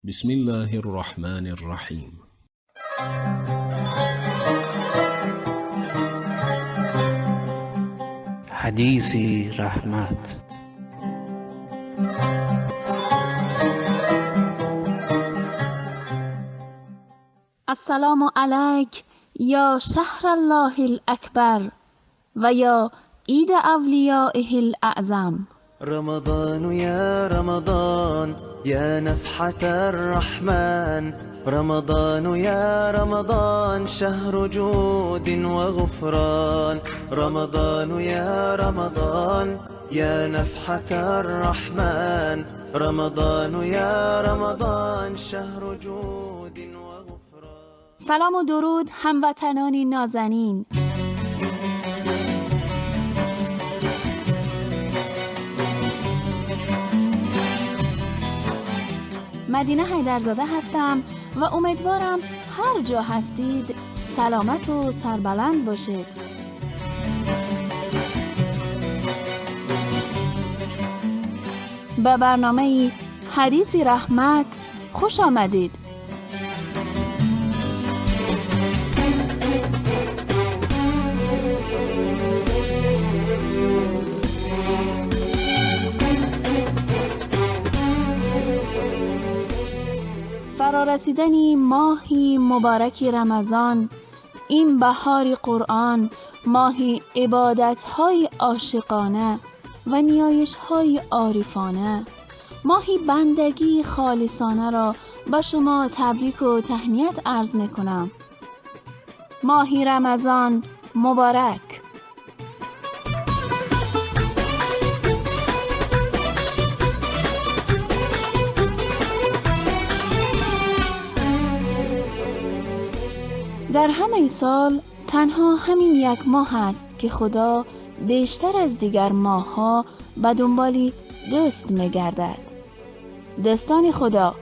بسم الله الرحمن الرحیم. حدیثی رحمت. السلام علیک یا شهر الله الاکبر و یا عید اولیائه الاعظم. رمضان يا رمضان يا نفحة الرحمن، رمضان يا رمضان شهر جود وغفران، رمضان يا رمضان يا نفحة الرحمن، رمضان يا رمضان شهر جود وغفران. سلام و درود هموطنان نازنین. مدینه حیدرزاده هستم و امیدوارم هر جا هستید سلامت و سربلند باشید. به برنامه حدیثی رحمت خوش آمدید. فرارسیدن ماهی مبارک رمضان، این بهار قرآن، ماهی عبادت‌های عاشقانه و نیایش‌های عارفانه، ماهی بندگی خالصانه را به شما تبریک و تهنیت عرض می‌کنم. ماهی رمضان مبارک. در همه سال تنها همین یک ماه است که خدا بیشتر از دیگر ماه‌ها به دنبال دوست می‌گردد. دوستان خدا،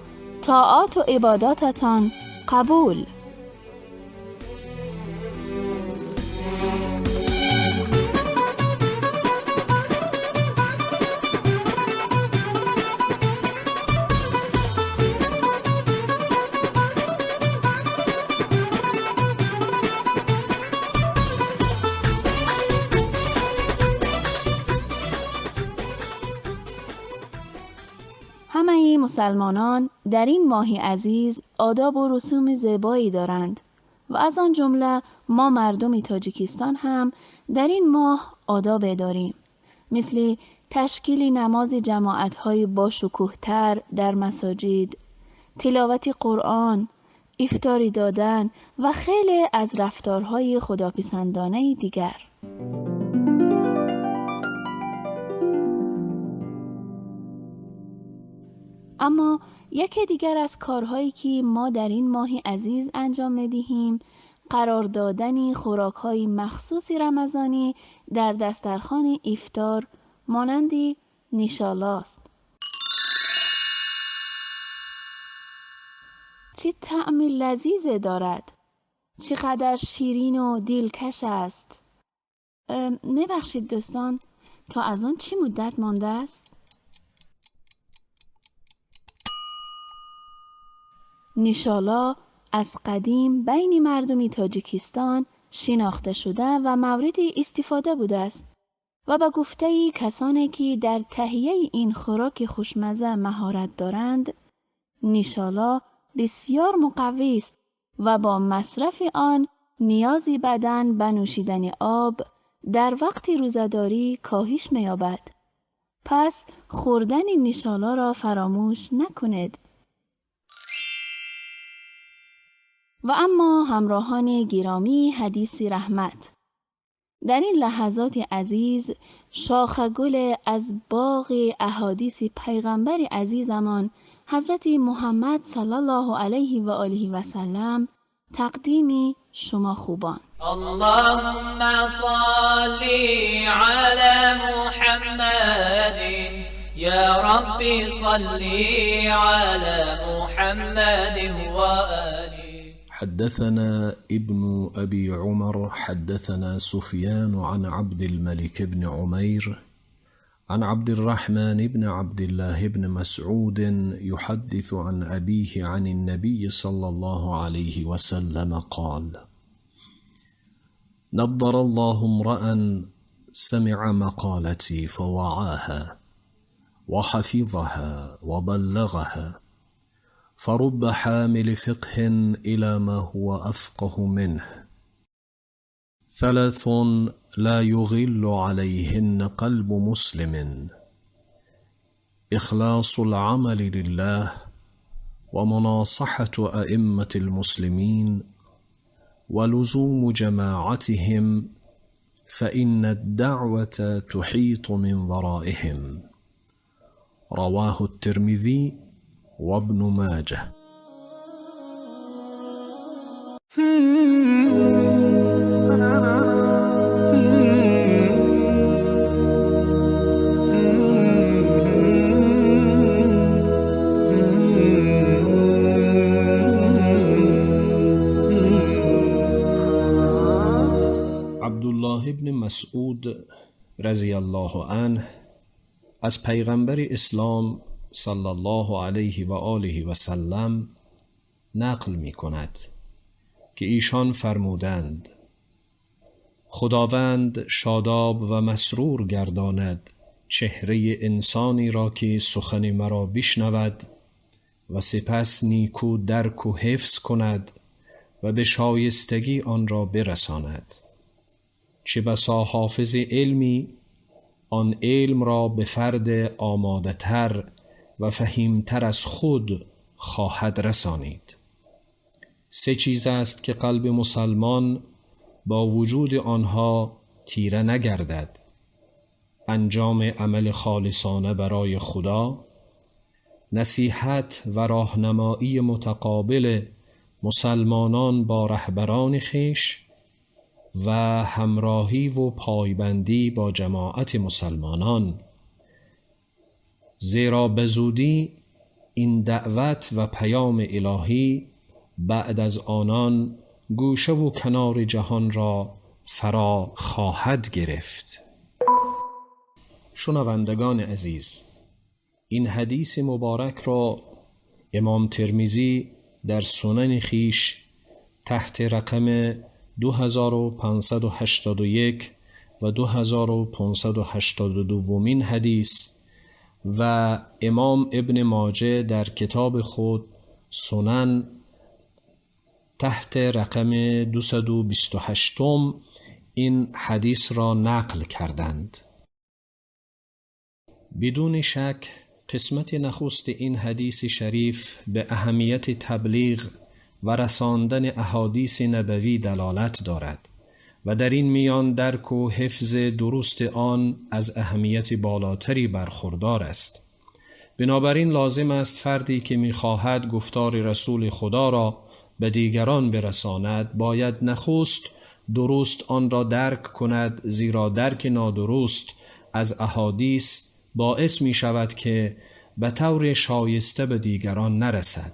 طاعات و عباداتتان قبول. همه مسلمانان در این ماه عزیز آداب و رسوم زیبایی دارند و از آن جمله ما مردم تاجیکستان هم در این ماه آداب داریم، مثل تشکیل نماز جماعت‌های با شکوه‌تر در مساجد، تلاوت قرآن، افطاری دادن و خیلی از رفتارهای خداپسندانه دیگر. اما یکی دیگر از کارهایی که ما در این ماه عزیز انجام می‌دهیم قرار دادن خوراک‌های مخصوص رمضانی در دسترخوان افطار مانند نیشالا است. چه طعم لذیذ دارد، چقدر شیرین و دلکش است. میبخشید دوستان، تا از آن چه مدت مانده است؟ نیشالا از قدیم بین مردم تاجیکستان شناخته شده و مورد استفاده بوده است و به گفته کسانی که در تهیه این خوراک خوشمزه مهارت دارند، نیشالا بسیار مقوی است و با مصرف آن نیاز بدن به نوشیدن آب در وقت روزه‌داری کاهش می‌یابد. پس خوردن نیشالا را فراموش نکنید. و اما همراهان گرامی حدیث رحمت، در این لحظات عزیز شاخ گل از باغ احادیث پیغمبر عزیزمان حضرت محمد صلی الله علیه و آله و سلم تقدیم شما خوبان. اللهم صل على محمد یا رب صل على محمد و آله. حدثنا ابن أبي عمر حدثنا سفيان عن عبد الملك بن عمير عن عبد الرحمن بن عبد الله بن مسعود يحدث عن أبيه عن النبي صلى الله عليه وسلم قال: نضر الله امرأ سمع مقالتي فوعاها وحفظها وبلغها، فرب حامل فقه إلى ما هو أفقه منه، 3 لا يغل عليهن قلب مسلم: إخلاص العمل لله، ومناصحة أئمة المسلمين، ولزوم جماعتهم، فإن الدعوة تحيط من ورائهم. رواه الترمذي وابن ماجه. عبدالله بن مسعود رضی الله عنه از پیغمبر اسلام صلی الله علیه و آله و سلم نقل می کند که ایشان فرمودند: خداوند شاداب و مسرور گرداند چهره انسانی را که سخن مرا بشنود و سپس نیکو درک و حفظ کند و به شایستگی آن را برساند. چه بسا حافظ علمی آن علم را به فرد آماده تر و فهیمتر از خود خواهد رسانید. 3 چیز است که قلب مسلمان با وجود آنها تیره نگردد: انجام عمل خالصانه برای خدا، نصیحت و راهنمایی متقابل مسلمانان با رهبران خویش، و همراهی و پایبندی با جماعت مسلمانان. زیرا به زودی این دعوت و پیام الهی بعد از آنان گوشه و کنار جهان را فرا خواهد گرفت. شنوندگان عزیز، این حدیث مبارک را امام ترمذی در سنن خویش تحت رقم 2581 و 2582 حدیث و امام ابن ماجه در کتاب خود سنن تحت رقم 228 این حدیث را نقل کردند. بدون شک قسمت نخست این حدیث شریف به اهمیت تبلیغ و رساندن احادیث نبوی دلالت دارد و در این میان درک و حفظ درست آن از اهمیت بالاتری برخوردار است. بنابراین لازم است فردی که می‌خواهد گفتار رسول خدا را به دیگران برساند باید نخست درست آن را درک کند، زیرا درک نادرست از احادیث باعث می شود که به طور شایسته به دیگران نرسد.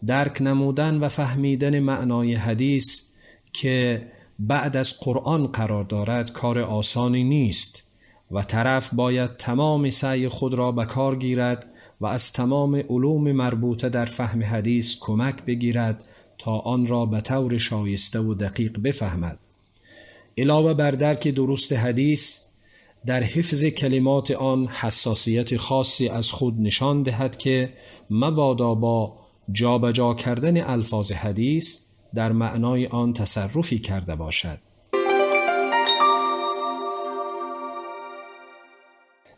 درک نمودن و فهمیدن معنای حدیث که بعد از قرآن قرار دارد کار آسانی نیست و طرف باید تمام سعی خود را به کار گیرد و از تمام علوم مربوطه در فهم حدیث کمک بگیرد تا آن را به طور شایسته و دقیق بفهمد. علاوه بر درک درست حدیث، در حفظ کلمات آن حساسیت خاصی از خود نشان دهد که مبادا با جابجا کردن الفاظ حدیث در معنای آن تصرفی کرده باشد.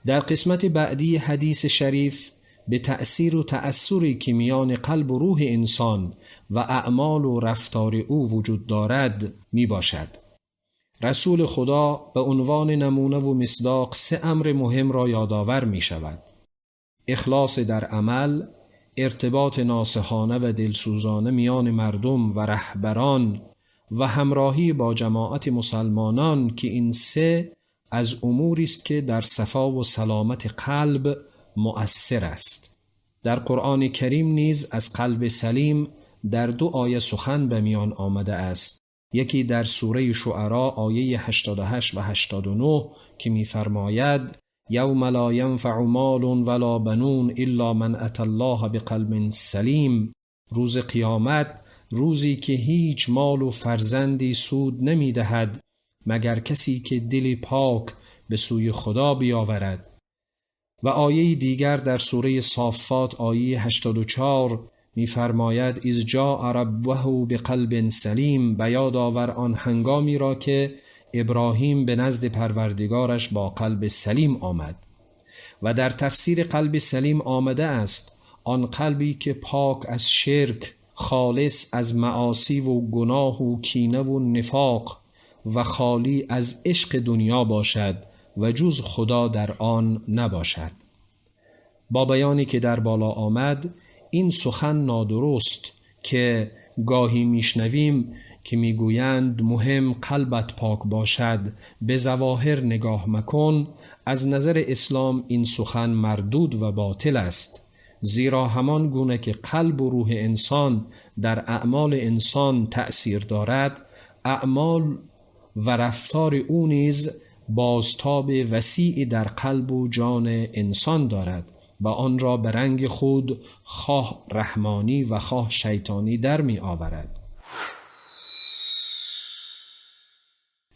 در قسمت بعدی حدیث شریف به تأثیر و تأثری که میان قلب و روح انسان و اعمال و رفتار او وجود دارد می باشد. رسول خدا به عنوان نمونه و مصداق 3 امر مهم را یادآور می شود: اخلاص در عمل، ارتباط ناصحانه و دلسوزانه میان مردم و رهبران و همراهی با جماعت مسلمانان که این 3 از اموری است که در صفا و سلامت قلب مؤثر است. در قرآن کریم نیز از قلب سلیم در 2 آیه سخن به میان آمده است. یکی در سوره شعراء آیه 88 و 89 که می‌فرماید: یوم لا ینفع مال ولا بنون الا من اتى الله بقلب سلیم. روز قیامت، روزی که هیچ مال و فرزندی سود نمی دهد مگر کسی که دلی پاک به سوی خدا بیاورد. و آیه دیگر در سوره صافات آیه 84 می فرماید اذ جاء ربه بقلب سلیم، به یاد آور آن هنگامی را که ابراهیم به نزد پروردگارش با قلب سلیم آمد. و در تفسیر قلب سلیم آمده است آن قلبی که پاک از شرک، خالص از معاصی و گناه و کینه و نفاق و خالی از عشق دنیا باشد و جز خدا در آن نباشد. با بیانی که در بالا آمد، این سخن نادرست که گاهی میشنویم که میگویند مهم قلبت پاک باشد، به ظواهر نگاه مکن، از نظر اسلام این سخن مردود و باطل است. زیرا همان گونه که قلب و روح انسان در اعمال انسان تأثیر دارد، اعمال و رفتار او نیز بازتاب وسیعی در قلب و جان انسان دارد و آن را به رنگ خود خواه رحمانی و خواه شیطانی در می آورد.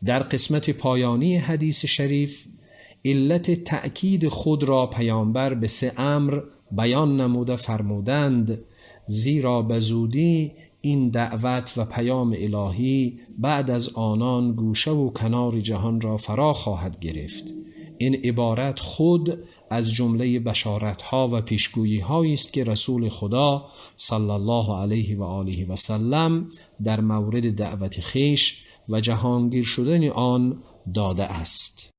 در قسمت پایانی حدیث شریف علت تأکید خود را پیامبر به 3 امر بیان نموده فرمودند، زیرا به زودی این دعوت و پیام الهی بعد از آنان گوشه و کنار جهان را فرا خواهد گرفت. این عبارت خود از جمله بشارت‌ها و پیشگویی‌هایی است که رسول خدا صلی الله علیه و آله و سلم در مورد دعوت خویش و جهانگیر شدن آن داده است.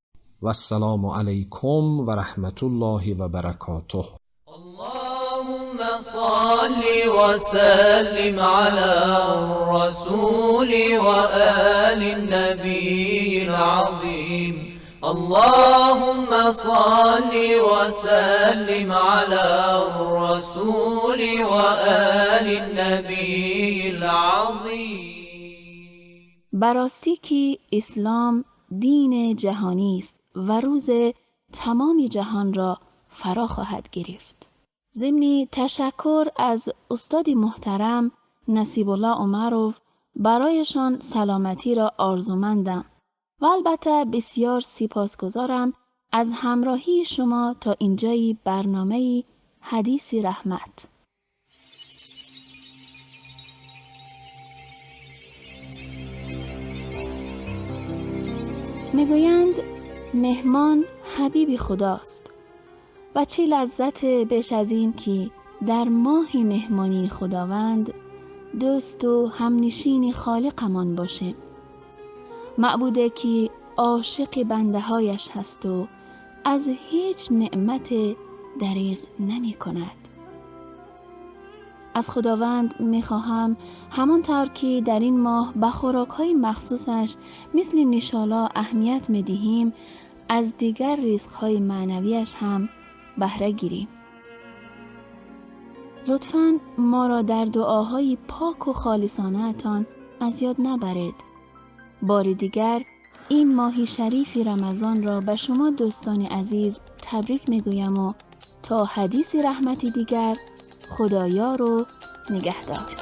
و السلام علیکم و رحمت الله و برکاته. اللهم صل وسلم على الرسول وآل النبي العظيم. اللهم صل وسلم على الرسول وآل النبي العظيم. براستی که اسلام دین جهانی است و روز تمام جهان را فرا خواهد گرفت. ضمن تشکر از استاد محترم نصیب الله عمروف برایشان سلامتی را آرزومندم و البته بسیار سپاسگزارم از همراهی شما تا اینجای برنامه حدیث رحمت. میگویند مهمان حبیب خداست و چه لذت بیش از این که در ماه مهمانی خداوند دوست و همنشین خالقمان باشه. معبوده که عاشق بنده هایش هست و از هیچ نعمت دریغ نمی کند. از خداوند می خواهم همانطور که در این ماه به خوراک‌های مخصوصش مثل نشالا اهمیت می دهیم، از دیگر رزق‌های معنویش هم بهره گیریم. لطفاً ما را در دعاهای پاک و خالصانه تان از یاد نبرید. بار دیگر این ماه شریف رمضان را به شما دوستان عزیز تبریک میگویم و تا حدیث رحمتی دیگر، خدایار و نگهدار.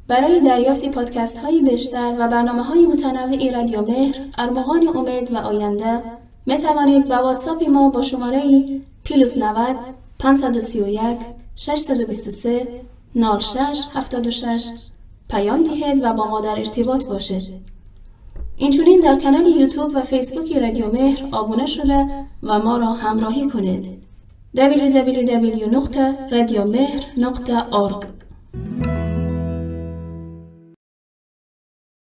برای دریافت پادکست های بیشتر و برنامه های متنوع رادیو مهر، ارمغان امید و آینده می توانید با واتساپ ما با شماره +90 531 623 0676 پیام دهید و با ما در ارتباط باشید. اینچنین در کانال یوتیوب و فیسبوک رادیو مهر آبونه شده و ما را همراهی کنید. www.radiomehr.org